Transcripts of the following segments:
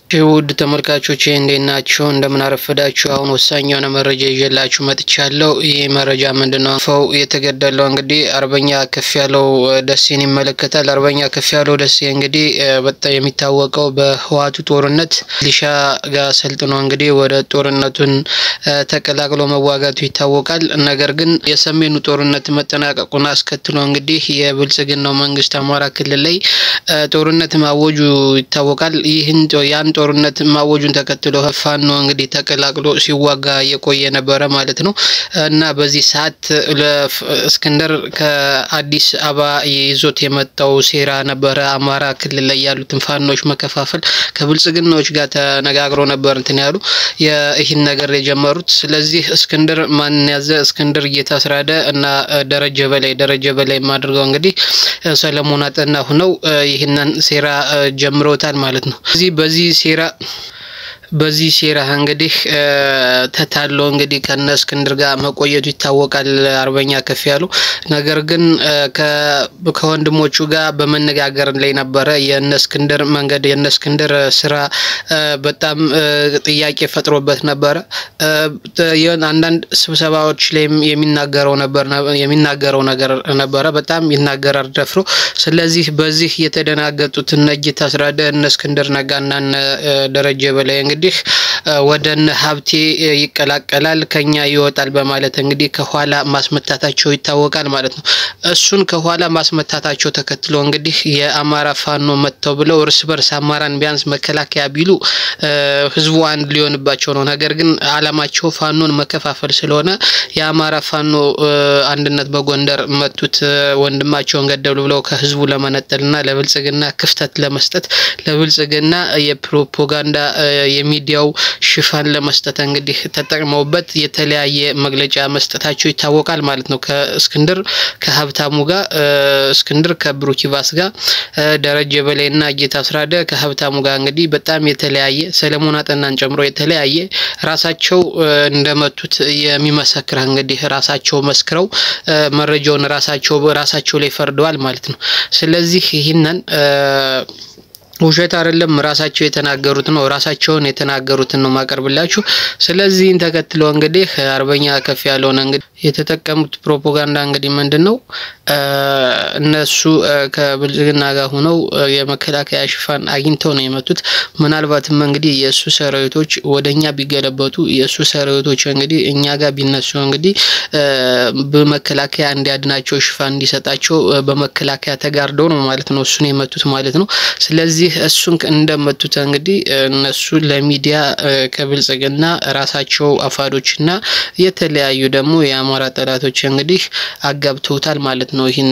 ውድ ተመልካቾቼ እንዴት ናችሁ? እንደምን አረፈዳችሁ? አሁን ወሳኝ የሆነ መረጃ ይዤላችሁ መጥቻለሁ። ይሄ መረጃ ምንድነው? ፈው የተገደለው እንግዲህ አርበኛ ከፍያለው ደሴን ይመለከታል። አርበኛ ከፍያለው ደሴ እንግዲህ በጣም የሚታወቀው በህዋቱ ጦርነት ሊሻ ጋር ሰልጥኖ እንግዲህ ወደ ጦርነቱን ተቀላቅሎ መዋጋቱ ይታወቃል። ነገር ግን የሰሜኑ ጦርነት መጠናቀቁን አስከትሎ እንግዲህ የብልጽግናው መንግስት አማራ ክልል ላይ ጦርነት ማወጁ ይታወቃል። ይህን ያን ጦርነት ማወጁን ተከትሎ ፋኖ እንግዲህ ተቀላቅሎ ሲዋጋ የቆየ ነበር ማለት ነው እና በዚህ ሰዓት ለእስክንድር ከአዲስ አበባ ይዞት የመጣው ሴራ ነበር አማራ ክልል ላይ ያሉትን ፋኖች መከፋፈል ከብልጽግናዎች ጋር ተነጋግሮ ነበር እንትን ያሉ ይህን ነገር የጀመሩት። ስለዚህ እስክንድር ማን ያዘ? እስክንድር እየታስራደ እና ደረጀ በላይ ማድረጋው እንግዲህ ሰለሞን አጠና ሆነው ይህንን ሴራ ጀምሮታል ማለት ነው። በዚህ ሴራ እንግዲህ ተታሎ እንግዲህ ከነ እስክንድር ጋር መቆየቱ ይታወቃል አርበኛ ከፍያለው። ነገር ግን ከወንድሞቹ ጋር በመነጋገር ላይ ነበር። የነ እስክንድር መንገድ የነ እስክንድር ስራ በጣም ጥያቄ ፈጥሮበት ነበር። አንዳንድ ስብሰባዎች ላይ የሚናገረው ነገር ነበር። በጣም ይናገራል ደፍሮ። ስለዚህ በዚህ የተደናገጡት ነጅት አስራደ እነ እስክንድር ነጋና ደረጀ በላይ እንግዲህ ወደነ ሀብቴ ይቀላቀላል ከኛ ይወጣል በማለት እንግዲህ ከኋላ ማስመታታቸው ይታወቃል ማለት ነው። እሱን ከኋላ ማስመታታቸው ተከትሎ እንግዲህ የአማራ ፋኖ መተው ብለው እርስ በርስ አማራን ቢያንስ መከላከያ ቢሉ ህዝቡ አንድ ሊሆንባቸው ነው። ነገር ግን አላማቸው ፋኖን መከፋፈል ስለሆነ የአማራ ፋኖ አንድነት በጎንደር መቱት ወንድማቸውን ገደሉ ብለው ከህዝቡ ለመነጠልና ለብልጽግና ክፍተት ለመስጠት ለብልጽግና የፕሮፓጋንዳ የሚዲያው ሽፋን ለመስጠት እንግዲህ ተጠቅመውበት የተለያየ መግለጫ መስጠታቸው ይታወቃል ማለት ነው። ከእስክንድር ከሀብታሙ ጋር እስክንድር ከብሩኪቫስ ጋር ደረጀ በላይና ጌታ አስራደ ከሀብታሙ ጋር እንግዲህ በጣም የተለያየ ሰለሞን አጠናን ጨምሮ የተለያየ ራሳቸው እንደመቱት የሚመሰክር እንግዲህ ራሳቸው መስክረው መረጃውን ራሳቸው ላይ ፈርደዋል ማለት ነው። ስለዚህ ይሄንን ውሸት አይደለም ራሳቸው የተናገሩት ነው ማቀርብላችሁ። ስለዚህ ተከትሎ እንግዲህ አርበኛ ከፍያለው እንግዲህ የተጠቀሙት ፕሮፓጋንዳ እንግዲህ ምንድነው? እነሱ ከብልጽግና ጋር ሆነው የመከላከያ ሽፋን አግኝተው ነው የመቱት። ምናልባትም እንግዲህ የሱ ሰራዊቶች ወደኛ ቢገለበጡ የሱ ሰራዊቶች እንግዲህ እኛ ጋር ቢነሱ እንግዲህ በመከላከያ እንዲያድናቸው ሽፋን እንዲሰጣቸው በመከላከያ ተጋርደው ነው ማለት ነው እሱን የመቱት ማለት ነው። ስለዚህ እሱን እንደመቱት እንግዲህ እነሱ ለሚዲያ ከብልጽግና ራሳቸው አፋዶችና የተለያዩ ደግሞ የአማራ ጠላቶች እንግዲህ አጋብተውታል ማለት ነው። ይሄን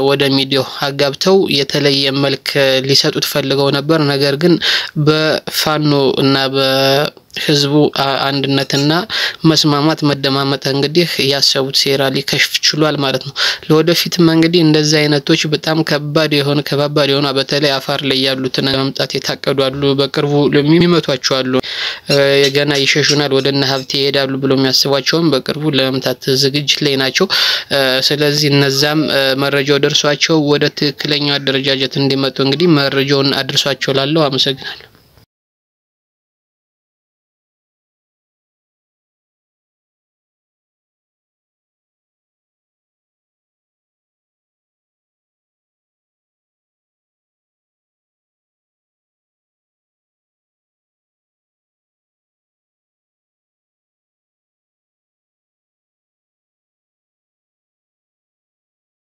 ወደ ሚዲያው አጋብተው የተለየ መልክ ሊሰጡት ፈልገው ነበር። ነገር ግን በፋኖ እና ህዝቡ አንድነትና መስማማት መደማመጥ እንግዲህ ያሰቡት ሴራ ሊከሽፍ ችሏል ማለት ነው። ለወደፊትም እንግዲህ እንደዛ አይነቶች በጣም ከባድ የሆነ በተለይ አፋር ላይ ያሉትን መምጣት የታቀዱ አሉ። በቅርቡ የሚመቷቸው አሉ። ገና ይሸሹናል ወደነ ሀብቴ ይሄዳሉ ብሎ የሚያስቧቸውም በቅርቡ ለመምታት ዝግጅት ላይ ናቸው። ስለዚህ እነዛም መረጃው ደርሷቸው ወደ ትክክለኛው አደረጃጀት እንዲመጡ እንግዲህ መረጃውን አድርሷቸው ላለው አመሰግናለሁ።